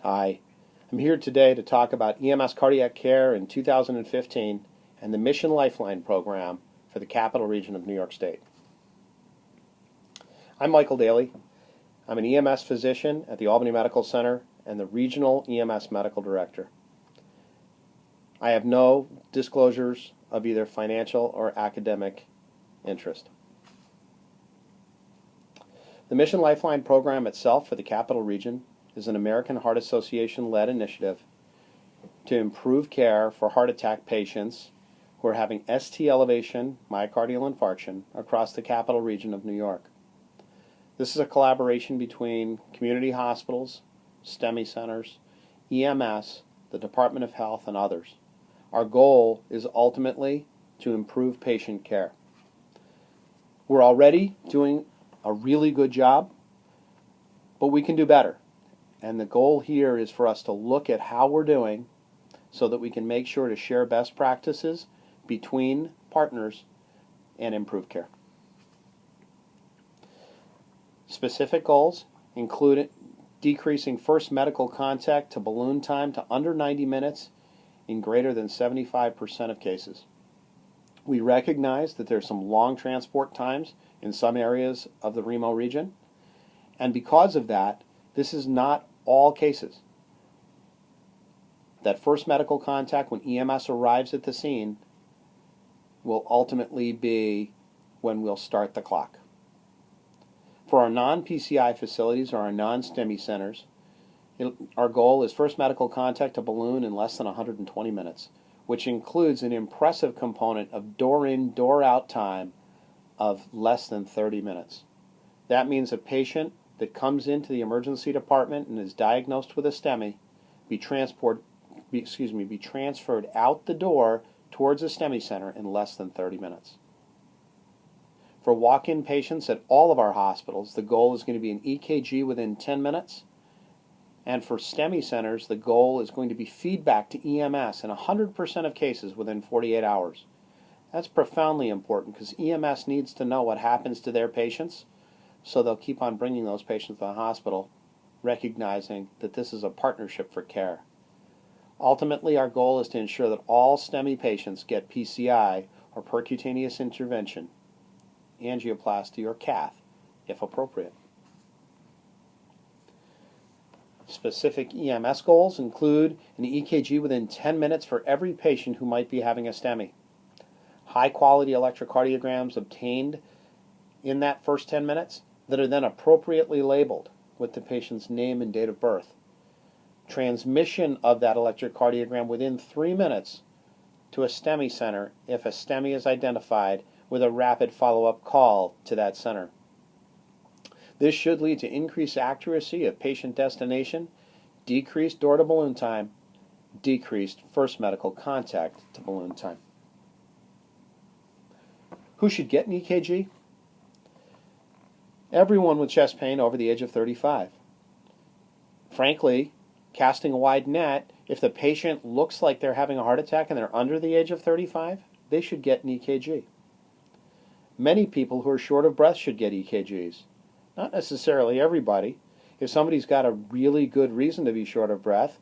Hi, I'm here today to talk about EMS cardiac care in 2015 and the Mission Lifeline program for the Capital Region of New York State. I'm Michael Dailey. I'm an EMS physician at the Albany Medical Center and the Regional EMS Medical Director. I have no disclosures of either financial or academic interest. The Mission Lifeline program itself for the Capital Region is an American Heart Association-led initiative to improve care for heart attack patients who are having ST elevation myocardial infarction across the Capital Region of New York. This is a collaboration between community hospitals, STEMI centers, EMS, the Department of Health, and others. Our goal is ultimately to improve patient care. We're already doing a really good job, but we can do better. And the goal here is for us to look at how we're doing so that we can make sure to share best practices between partners and improve care. Specific goals include decreasing first medical contact to balloon time to under 90 minutes in greater than 75% of cases. We recognize that there's some long transport times in some areas of the Remo region, and because of that, this is not all cases. That first medical contact when EMS arrives at the scene will ultimately be when we'll start the clock. For our non-PCI facilities or our non-STEMI centers, our goal is first medical contact to balloon in less than 120 minutes, which includes an impressive component of door-in, door-out time of less than 30 minutes. That means a patient that comes into the emergency department and is diagnosed with a STEMI be transferred out the door towards a STEMI center in less than 30 minutes. For walk-in patients at all of our hospitals, the goal is going to be an EKG within 10 minutes. And for STEMI centers, the goal is going to be feedback to EMS in 100% of cases within 48 hours. That's profoundly important because EMS needs to know what happens to their patients, so they'll keep on bringing those patients to the hospital, recognizing that this is a partnership for care. Ultimately, our goal is to ensure that all STEMI patients get PCI, or percutaneous intervention, angioplasty, or cath, if appropriate. Specific EMS goals include an EKG within 10 minutes for every patient who might be having a STEMI. High-quality electrocardiograms obtained in that first 10 minutes that are then appropriately labeled with the patient's name and date of birth. Transmission of that electrocardiogram within 3 minutes to a STEMI center if a STEMI is identified, with a rapid follow-up call to that center. This should lead to increased accuracy of patient destination, decreased door-to-balloon time, decreased first medical contact to balloon time. Who should get an EKG? Everyone with chest pain over the age of 35. Frankly, casting a wide net, if the patient looks like they're having a heart attack and they're under the age of 35, they should get an EKG. Many people who are short of breath should get EKGs. Not necessarily everybody. If somebody's got a really good reason to be short of breath,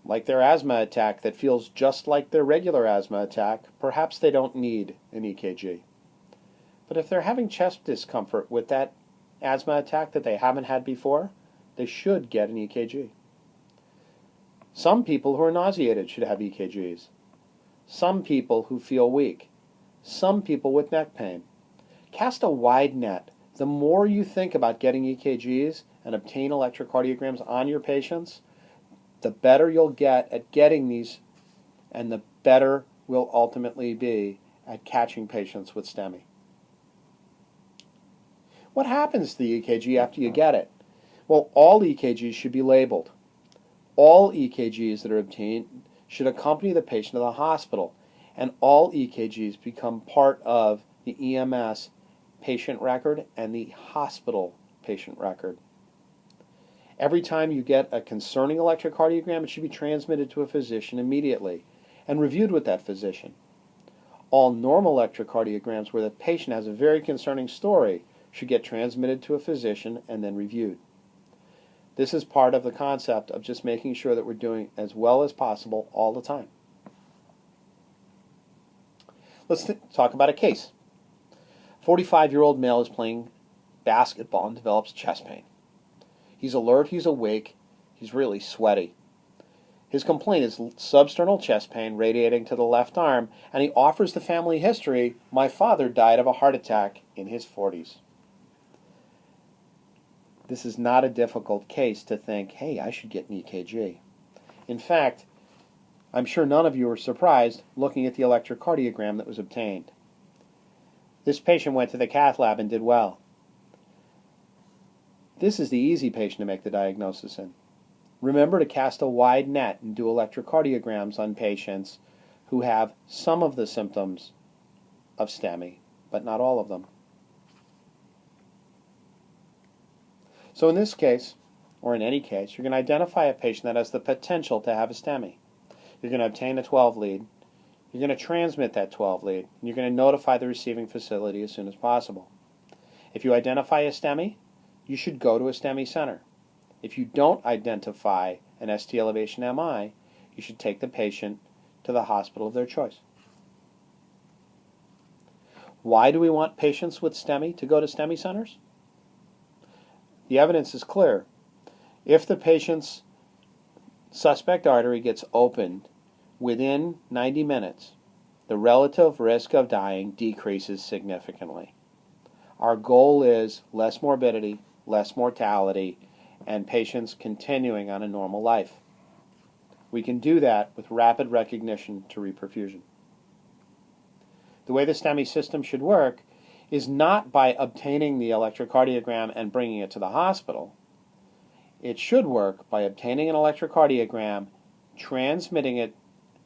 like their asthma attack that feels just like their regular asthma attack, perhaps they don't need an EKG. But if they're having chest discomfort with that asthma attack that they haven't had before, they should get an EKG. Some people who are nauseated should have EKGs. Some people who feel weak. Some people with neck pain. Cast a wide net. The more you think about getting EKGs and obtain electrocardiograms on your patients, the better you'll get at getting these, and the better we'll ultimately be at catching patients with STEMI. What happens to the EKG after you get it? Well, all EKGs should be labeled. All EKGs that are obtained should accompany the patient to the hospital, and all EKGs become part of the EMS patient record and the hospital patient record. Every time you get a concerning electrocardiogram, it should be transmitted to a physician immediately and reviewed with that physician. All normal electrocardiograms where the patient has a very concerning story should get transmitted to a physician and then reviewed. This is part of the concept of just making sure that we're doing as well as possible all the time. Let's talk about a case. 45-year-old male is playing basketball and develops chest pain. He's alert, he's awake, he's really sweaty. His complaint is substernal chest pain radiating to the left arm, and he offers the family history. My father died of a heart attack in his 40s. This is not a difficult case to think, hey, I should get an EKG. In fact, I'm sure none of you were surprised looking at the electrocardiogram that was obtained. This patient went to the cath lab and did well. This is the easy patient to make the diagnosis in. Remember to cast a wide net and do electrocardiograms on patients who have some of the symptoms of STEMI, but not all of them. So in this case, or in any case, you're going to identify a patient that has the potential to have a STEMI. You're going to obtain a 12 lead. You're going to transmit that 12 lead. And you're going to notify the receiving facility as soon as possible. If you identify a STEMI, you should go to a STEMI center. If you don't identify an ST elevation MI, you should take the patient to the hospital of their choice. Why do we want patients with STEMI to go to STEMI centers? The evidence is clear. If the patient's suspect artery gets opened within 90 minutes, the relative risk of dying decreases significantly. Our goal is less morbidity, less mortality, and patients continuing on a normal life. We can do that with rapid recognition to reperfusion. The way the STEMI system should work is not by obtaining the electrocardiogram and bringing it to the hospital. It should work by obtaining an electrocardiogram, transmitting it,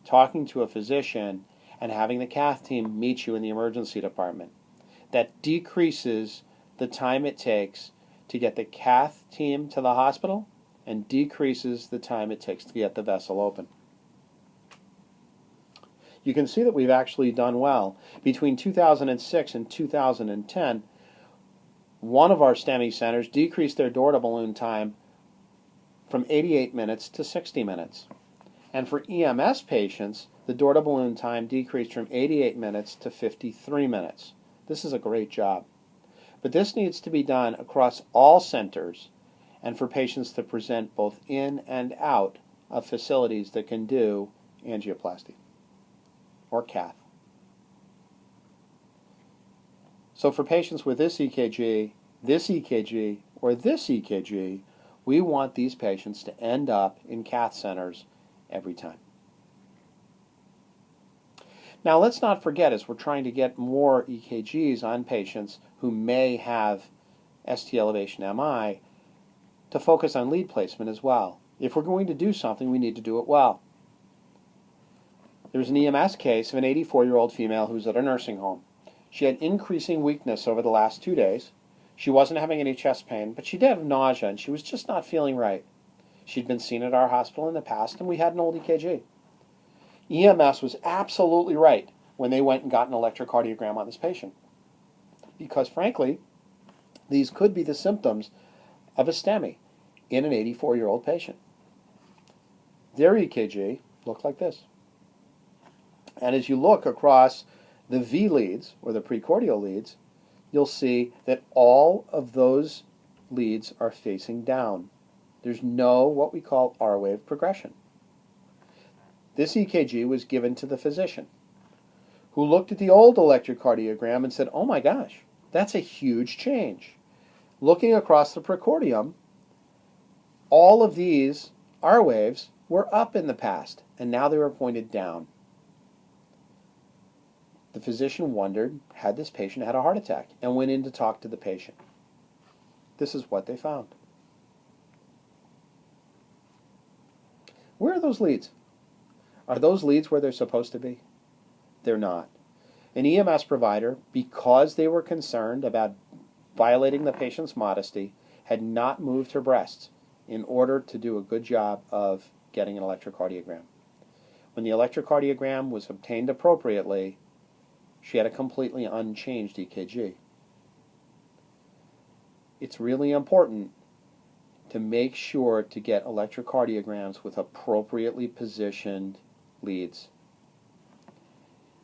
talking to a physician, and having the cath team meet you in the emergency department. That decreases the time it takes to get the cath team to the hospital and decreases the time it takes to get the vessel open. You can see that we've actually done well. Between 2006 and 2010, one of our STEMI centers decreased their door-to-balloon time from 88 minutes to 60 minutes. And for EMS patients, the door-to-balloon time decreased from 88 minutes to 53 minutes. This is a great job. But this needs to be done across all centers and for patients to present both in and out of facilities that can do angioplasty or cath. So for patients with this EKG, or this EKG, we want these patients to end up in cath centers every time. Now let's not forget, as we're trying to get more EKGs on patients who may have ST elevation MI, to focus on lead placement as well. If we're going to do something, we need to do it well. There's an EMS case of an 84-year-old female who's at a nursing home. She had increasing weakness over the last 2 days. She wasn't having any chest pain, but she did have nausea, and she was just not feeling right. She'd been seen at our hospital in the past, and we had an old EKG. EMS was absolutely right when they went and got an electrocardiogram on this patient. Because, frankly, these could be the symptoms of a STEMI in an 84-year-old patient. Their EKG looked like this. And as you look across the V leads, or the precordial leads, you'll see that all of those leads are facing down. There's no what we call R-wave progression. This EKG was given to the physician, who looked at the old electrocardiogram and said, oh my gosh, that's a huge change. Looking across the precordium, all of these R waves were up in the past, and now they were pointed down. The physician wondered, had this patient had a heart attack, and went in to talk to the patient. This is what they found. Where are those leads? Are those leads where they're supposed to be? They're not. An EMS provider, because they were concerned about violating the patient's modesty, had not moved her breasts in order to do a good job of getting an electrocardiogram. When the electrocardiogram was obtained appropriately, she had a completely unchanged EKG. It's really important to make sure to get electrocardiograms with appropriately positioned leads.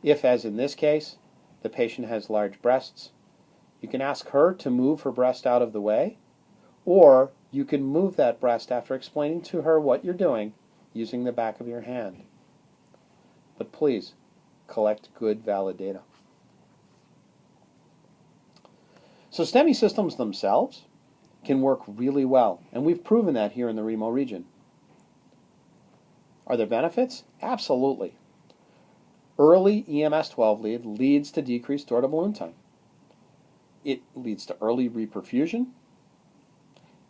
If, as in this case, the patient has large breasts, you can ask her to move her breast out of the way, or you can move that breast after explaining to her what you're doing using the back of your hand. But please, collect good, valid data. So STEMI systems themselves can work really well, and we've proven that here in the Remo region. Are there benefits? Absolutely. Early EMS 12 lead leads to decreased door-to-balloon time. It leads to early reperfusion.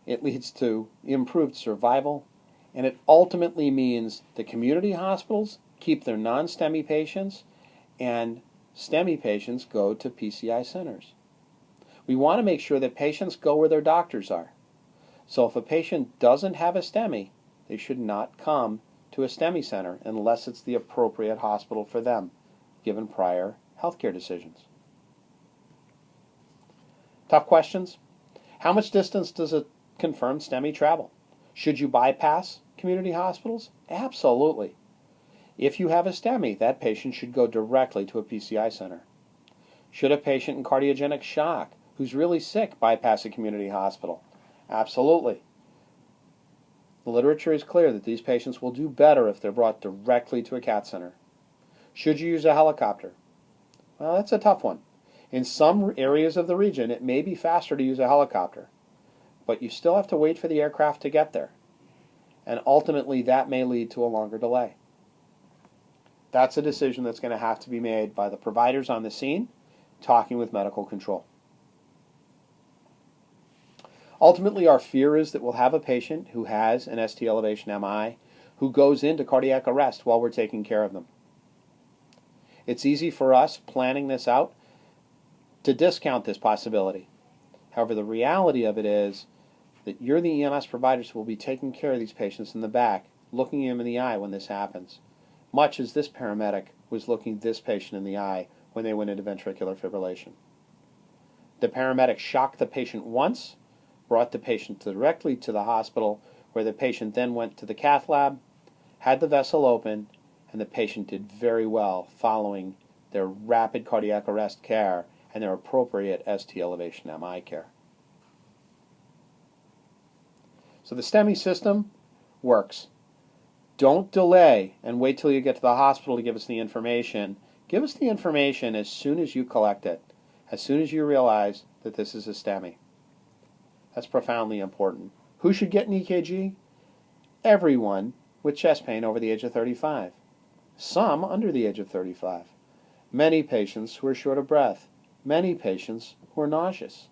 It leads to improved survival, and it ultimately means that community hospitals keep their non-STEMI patients and STEMI patients go to PCI centers. We want to make sure that patients go where their doctors are. So if a patient doesn't have a STEMI, they should not come to a STEMI center unless it's the appropriate hospital for them, given prior healthcare decisions. Tough questions. How much distance does a confirmed STEMI travel? Should you bypass community hospitals? Absolutely. If you have a STEMI, that patient should go directly to a PCI center. Should a patient in cardiogenic shock who's really sick bypass a community hospital? Absolutely. The literature is clear that these patients will do better if they're brought directly to a CAT center. Should you use a helicopter? Well, that's a tough one. In some areas of the region, it may be faster to use a helicopter, but you still have to wait for the aircraft to get there. And ultimately, that may lead to a longer delay. That's a decision that's going to have to be made by the providers on the scene, talking with medical control. Ultimately, our fear is that we'll have a patient who has an ST elevation MI who goes into cardiac arrest while we're taking care of them. It's easy for us, planning this out, to discount this possibility. However, the reality of it is that you're the EMS providers who will be taking care of these patients in the back, looking them in the eye when this happens, much as this paramedic was looking this patient in the eye when they went into ventricular fibrillation. The paramedic shocked the patient once, brought the patient directly to the hospital, where the patient then went to the cath lab, had the vessel open, and the patient did very well following their rapid cardiac arrest care and their appropriate ST elevation MI care. So the STEMI system works. Don't delay and wait till you get to the hospital to give us the information. Give us the information as soon as you collect it, as soon as you realize that this is a STEMI. That's profoundly important. Who should get an EKG? Everyone with chest pain over the age of 35. Some under the age of 35. Many patients who are short of breath. Many patients who are nauseous.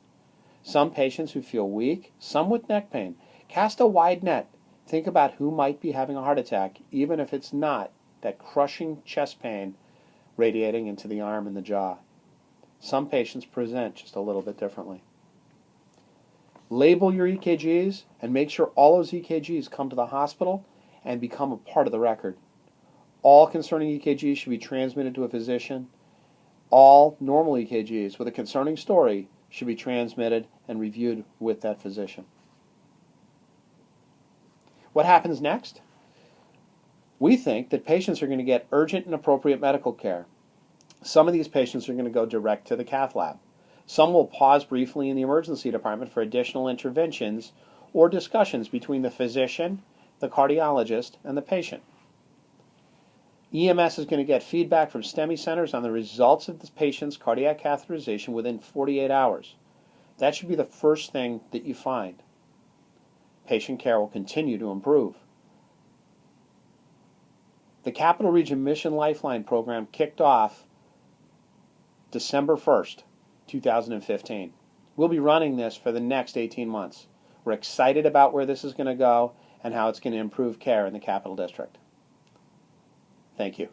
Some patients who feel weak. Some with neck pain. Cast a wide net. Think about who might be having a heart attack, even if it's not that crushing chest pain radiating into the arm and the jaw. Some patients present just a little bit differently. Label your EKGs and make sure all those EKGs come to the hospital and become a part of the record. All concerning EKGs should be transmitted to a physician. All normal EKGs with a concerning story should be transmitted and reviewed with that physician. What happens next? We think that patients are going to get urgent and appropriate medical care. Some of these patients are going to go direct to the cath lab. Some will pause briefly in the emergency department for additional interventions or discussions between the physician, the cardiologist, and the patient. EMS is going to get feedback from STEMI centers on the results of the patient's cardiac catheterization within 48 hours. That should be the first thing that you find. Patient care will continue to improve. The Capital Region Mission Lifeline program kicked off December 1st, 2015. We'll be running this for the next 18 months. We're excited about where this is going to go and how it's going to improve care in the Capital District. Thank you.